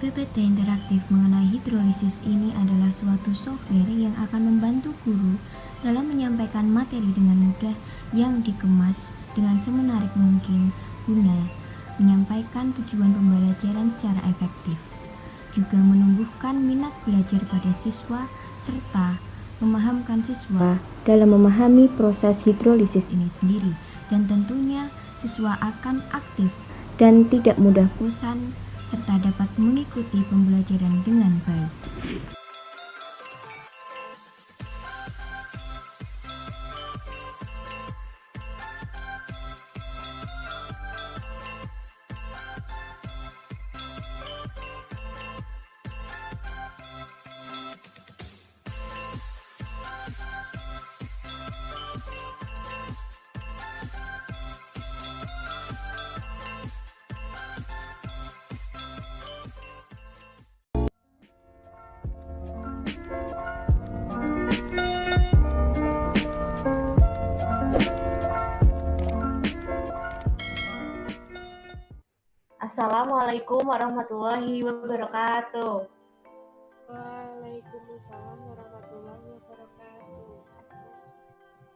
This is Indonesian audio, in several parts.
PPT interaktif mengenai hidrolisis ini adalah suatu software yang akan membantu guru dalam menyampaikan materi dengan mudah yang dikemas dengan semenarik mungkin guna menyampaikan tujuan pembelajaran secara efektif, juga menumbuhkan minat belajar pada siswa serta memahamkan siswa dalam memahami proses hidrolisis ini sendiri, dan tentunya siswa akan aktif dan tidak mudah bosan serta dapat mengikuti pembelajaran dengan baik. Assalamualaikum warahmatullahi wabarakatuh. Waalaikumsalam warahmatullahi wabarakatuh.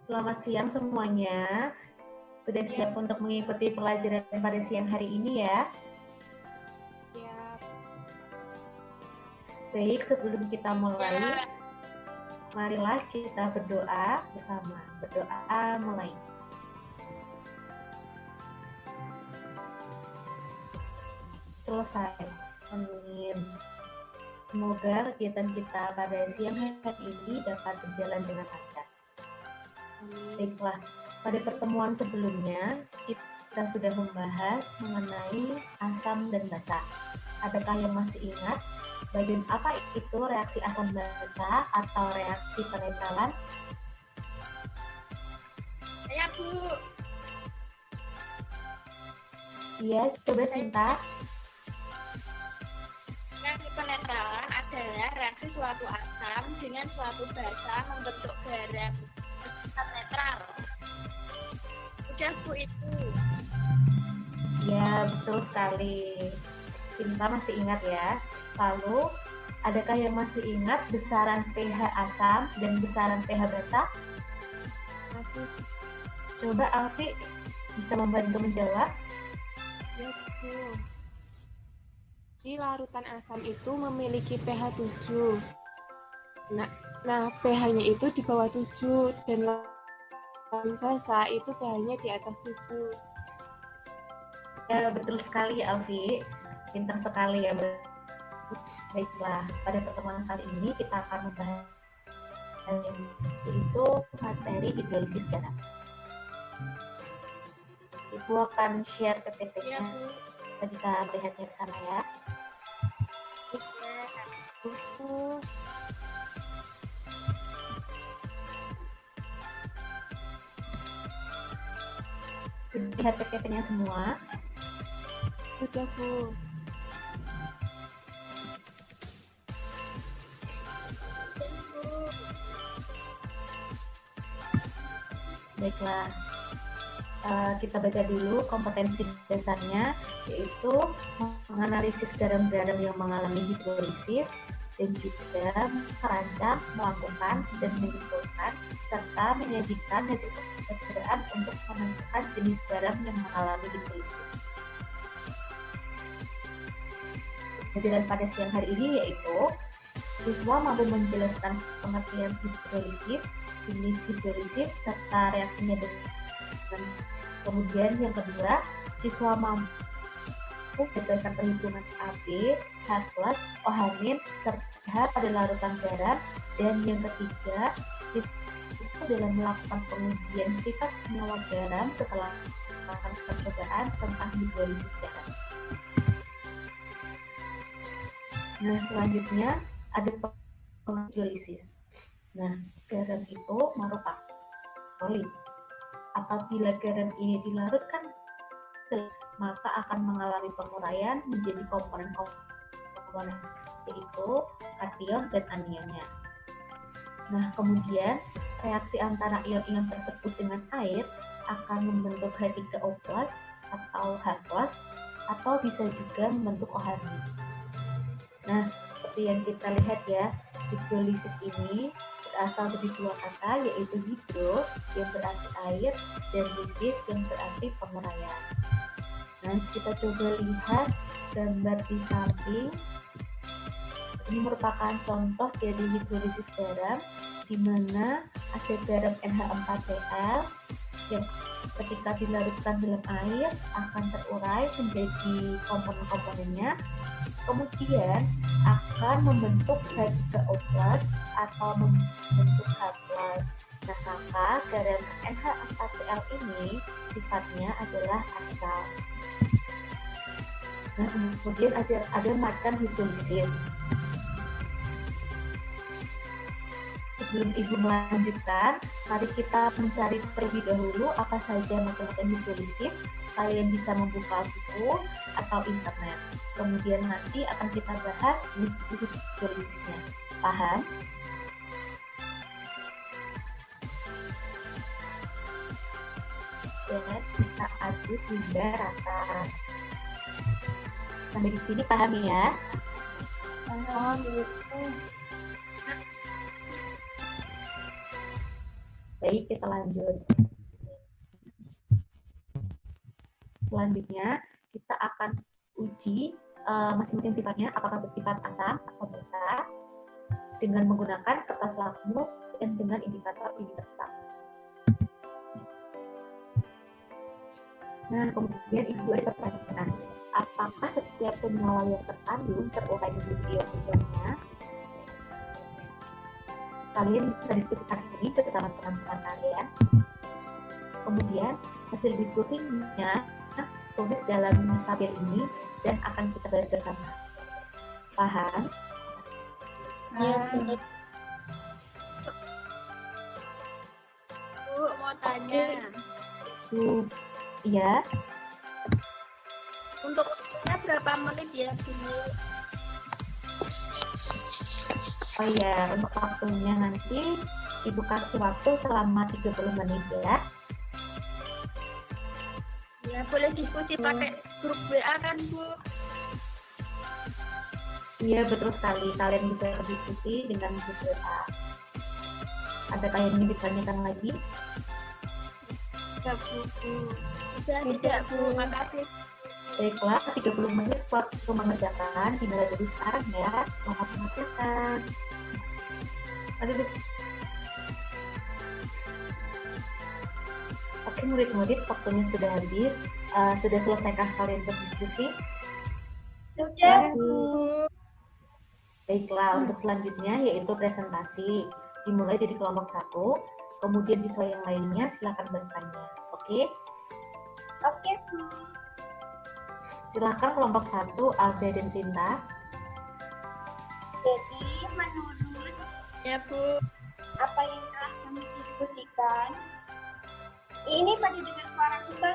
Selamat siang semuanya. Sudah siap untuk mengikuti pelajaran pada siang hari ini ya? Siap. Baik, sebelum kita mulai, marilah kita berdoa bersama. Berdoa mulai. Selesai. Amin. Semoga kegiatan kita pada siang hari ini dapat berjalan dengan lancar. Baiklah, pada pertemuan sebelumnya kita sudah membahas mengenai asam dan basa. Adakah yang masih ingat bagian apa itu reaksi asam basa atau reaksi penetralan? Ya, Bu. Iya, coba Sinta. Reaksi penetralan adalah reaksi suatu asam dengan suatu basa membentuk garam bersifat netral. Udah, Bu, itu. Ya, betul sekali. Sinta masih ingat ya. Lalu, adakah yang masih ingat besaran pH asam dan besaran pH basa? Masih. Coba Alfi bisa membantu menjawab. Ya, Bu. Di larutan asam itu memiliki pH 7. Nah, pH-nya itu di bawah 7 dan larutan basa itu pH-nya di atas 7. Ya, betul sekali Alfi. Pintar sekali ya. Baiklah, pada pertemuan kali ini kita akan membahas yaitu materi hidrolisis garam. Ibu akan share PPT-nya. Ya, Bu. Kita bisa melihatnya bersama ya. Bu. Sudah lihat PPT-nya semua? Sudah, Bu. Baiklah, kita baca dulu kompetensi dasarnya, yaitu menganalisis garam-garam yang mengalami hidrolisis dan juga merancang, melakukan, dan menyimpulkan serta menyajikan hasil pekerjaan untuk menentukan jenis garam yang mengalami hidrolisis. Pelajaran pada siang hari ini yaitu siswa mampu menjelaskan pengertian hidrolisis, jenis hidrolisis, serta reaksinya dengan kemudian yang kedua, siswa mampu berdasarkan perhitungan AB, H+, OH-, serta pada larutan garam, dan yang ketiga, siswa dalam melakukan pengujian sifat senyawa garam setelah melakukan percobaan tentang hidrolisis garam. Nah, selanjutnya ada hidrolisis. Nah, garam itu merupakan solid. Apabila garam ini dilarutkan maka akan mengalami penguraian menjadi komponen-komponen, yaitu kation dan anionnya. Nah, kemudian reaksi antara ion-ion tersebut dengan air akan membentuk H3O+ atau H+, atau bisa juga membentuk OH-. Nah, seperti yang kita lihat ya, hidrolisis ini berasal dari dua kata, yaitu hidro yang berarti air dan lisis yang berarti penguraian. Nah, kita coba lihat gambar di samping. Ini merupakan contoh dari hidrolisis garam, di mana ada garam NH4Cl yang ketika dilarutkan dalam air akan terurai menjadi komponen-komponennya, kemudian akan membentuk H3O+ atau membentuk H+. Nah, maka garam NH4Cl ini sifatnya adalah asam. Nah, kemudian ada macam hidrolisis. Sebelum Ibu melanjutkan, mari kita mencari terlebih dahulu apa saja macam-macam hidrolisis. Kalian bisa membuka buku atau internet. Kemudian nanti akan kita bahas jenis hidrolisisnya. Paham? Dan kita aduk hingga rata. Sampai di sini paham ya? Paham. Baik, kita lanjut. Selanjutnya, kita akan uji masing-masing sifatnya, apakah bersifat asam atau basa, dengan menggunakan kertas lakmus dan dengan indikator asam. Nah, kemudian Ibu ada pertanyaan, apakah setiap senyawa yang terkandung terurai di ion-ionnya? Kalian bisa diskusikan ini bersama teman-teman kalian. Kemudian hasil diskusinya tulis dalam tabel ini dan akan kita bahas bersama. Paham? Ya, Bu, mau tanya. Bu, iya. Untuk waktunya berapa menit ya, Bu? Oh iya, untuk waktunya nanti Ibu kasih waktu selama 30 menit ya. Ya, boleh diskusi pakai grup WA kan, Bu? Iya, betul sekali. Kalian bisa berdiskusi dengan grup WA. Adakah yang ingin ditanyakan lagi? Tidak, Bu. Tidak, Bu. Makasih. Baiklah, 30 menit waktu mengerjakan dimulai dari sekarang ya. Selamat mengerjakan. Oke, murid-murid, waktunya sudah habis. Sudah selesaikah kalian berdiskusi? Sudah, Bu. Baiklah, untuk selanjutnya yaitu presentasi. Dimulai dari kelompok 1, kemudian siswa yang lainnya silakan bertanya. Oke? Oke, Bu. Silakan kelompok 1, Alda dan Sinta. Jadi, menurut ya, Bu, apa yang telah kami diskusikan, ini pada dengar suara kita?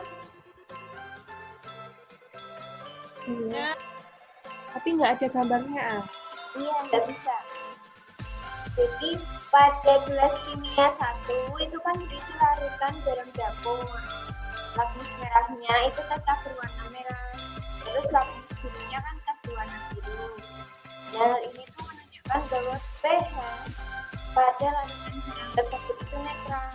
Iya. Tapi nggak ada gambarnya, Iya, nggak bisa. Jadi, pada gelas kimia 1, itu kan berisi larutan garam dapur. Lakmus merahnya itu tetap berwarna merah. Terus lakmus birunya kan tetap berwarna biru. Nah, ini tuh menunjukkan bahwa pH pada larutan garam tersebut itu netral.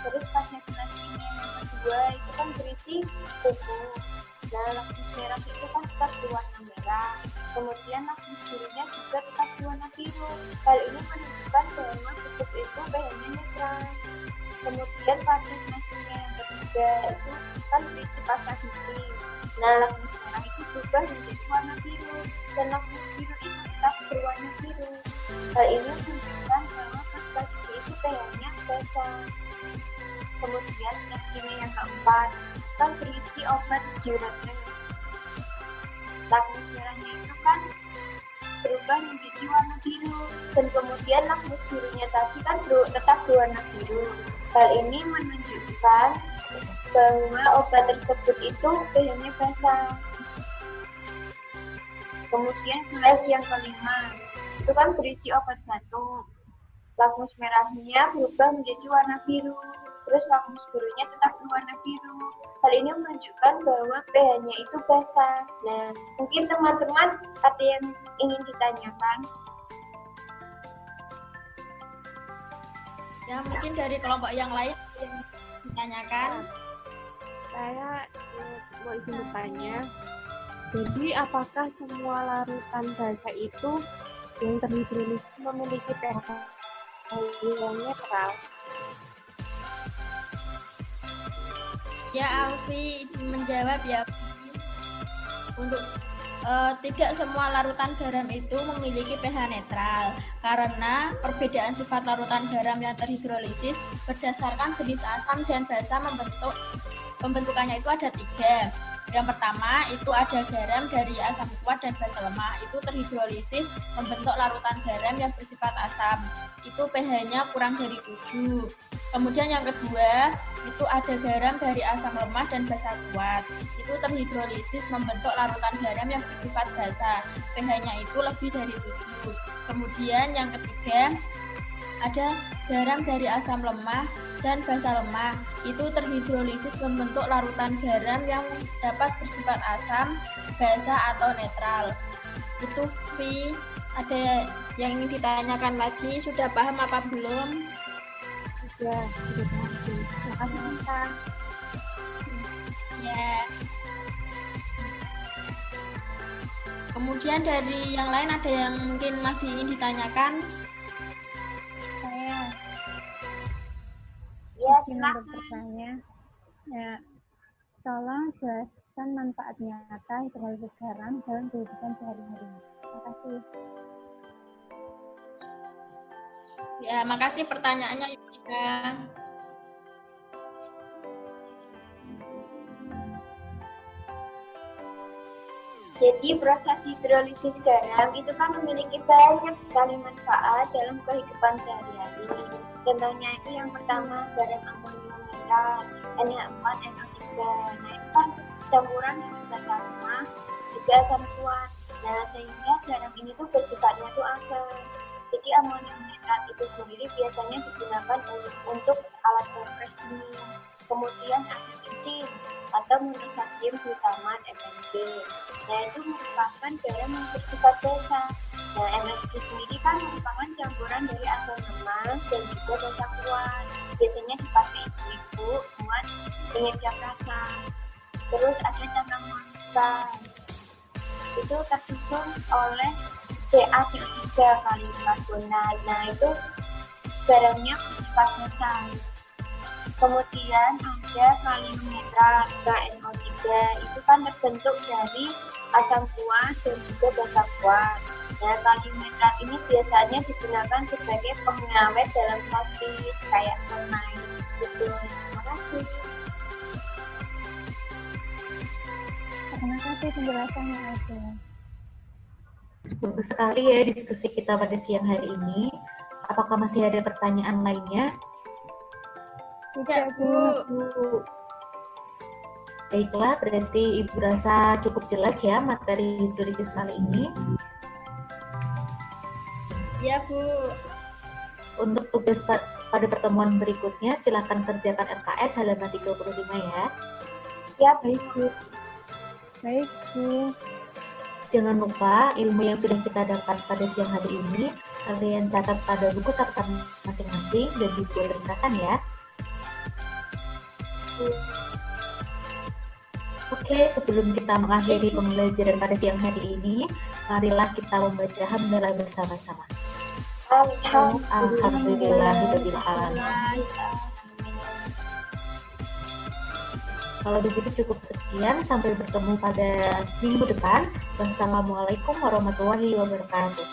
Terus pada gelas kimia yang kedua itu kan berisi pupuk. Nah, lakmus merah itu kan tetap berwarna merah. Kemudian lakmus birunya juga tetap berwarna biru. Hal ini menunjukkan bahwa pupuk itu pH-nya netral. Kemudian pada gelas kimia yang ketiga itu kan berisi pasta gigi. Nah, lakmus merah itu berubah menjadi warna biru dan lakmus biru itu tetap berwarna biru. Hal ini menunjukkan bahwa pasta gigi itu pH-nya basa. Kemudian gas kimia yang keempat kan berisi obat diuretik. Lakmus merahnya itu kan berubah menjadi warna biru dan kemudian lakmus birunya tadi kan tetap berwarna biru. Hal ini menunjukkan bahwa obat tersebut itu pH-nya basah. Kemudian gelas yang kelima, itu kan berisi obat batuk. Lakmus merahnya berubah menjadi warna biru, terus lakmus birunya tetap berwarna biru. Hal ini menunjukkan bahwa pH-nya itu basah. Nah, mungkin teman-teman ada yang ingin ditanyakan? Ya, mungkin dari kelompok yang lain yang ditanyakan. Saya mau izin bertanya. Jadi apakah semua larutan basah itu yang terhidrolisis memiliki pH yang netral? Ya, Alfi menjawab ya. Untuk tidak semua larutan garam itu memiliki pH netral karena perbedaan sifat larutan garam yang terhidrolisis berdasarkan jenis asam dan basa pembentukannya itu ada 3. Yang pertama itu ada garam dari asam kuat dan basa lemah, itu terhidrolisis membentuk larutan garam yang bersifat asam, itu pH-nya kurang dari 7. Kemudian yang kedua itu ada garam dari asam lemah dan basa kuat, itu terhidrolisis membentuk larutan garam yang bersifat basa, pH-nya itu lebih dari 7. Kemudian yang ketiga ada garam dari asam lemah dan basa lemah, itu terhidrolisis membentuk larutan garam yang dapat bersifat asam, basa atau netral. Itu Vi, ada yang ingin ditanyakan lagi? Sudah paham apa belum? Sudah paham. Terima kasih, Kak. Ya. Kemudian dari yang lain ada yang mungkin masih ingin ditanyakan? Saya Ya, ingin silakan. bertanya. Ya, tolong jelaskan manfaat nyata hidrolisis garam dalam kehidupan sehari-hari. Terima kasih. Ya, makasih pertanyaannya Yudhika. Jadi proses hidrolisis garam itu kan memiliki banyak sekali manfaat dalam kehidupan sehari-hari. Contohnya itu yang pertama garam amonium nitrat, NH4, NO3. Nah itu kan campuran yang sama juga asam kuat. Nah sehingga garam ini tuh bersifatnya tuh asam. Jadi amonium nitrat itu sendiri biasanya digunakan untuk alat kompres ini. Kemudian ada benzin atau monosodium glutamat (MSG). Nah itu merupakan garam yang bersifat basa. Nah MSG sendiri kan merupakan campuran dari asam lemak dan juga basa kuat. Biasanya dipakai ibu buat penyedap rasa. Terus ada campuran moluska. Itu tersusun oleh CaCO3 kali karbonat. Nah itu garamnya bersifat basa. Kemudian ada kalium nitrat KNO3, itu kan terbentuk dari asam kuat dan juga basa kuat. Nah, kalium nitrat ini biasanya digunakan sebagai pengawet dalam plastik kayak permen. Betul. Terima kasih. Terima kasih penjelasannya, Alfi. Bagus sekali ya diskusi kita pada siang hari ini. Apakah masih ada pertanyaan lainnya? Tidak, Bu. Baiklah, berarti Ibu rasa cukup jelas ya materi hidrolisis kali ini. Ya, Bu. Untuk tugas pada pertemuan berikutnya, silakan kerjakan RKS halaman 35 ya. Ya, baik, Bu. Baik, Bu. Jangan lupa ilmu yang sudah kita dapat pada siang hari ini, kalian catat pada buku catatan masing-masing dan dibuat ringkasan ya. Oke, sebelum kita mengakhiri pembelajaran pada siang hari ini, marilah kita membaca hamdalah bersama-sama. Alhamdulillahirabbil alamin. Kalau begitu cukup sekian, sampai bertemu pada minggu depan. Wassalamualaikum warahmatullahi wabarakatuh.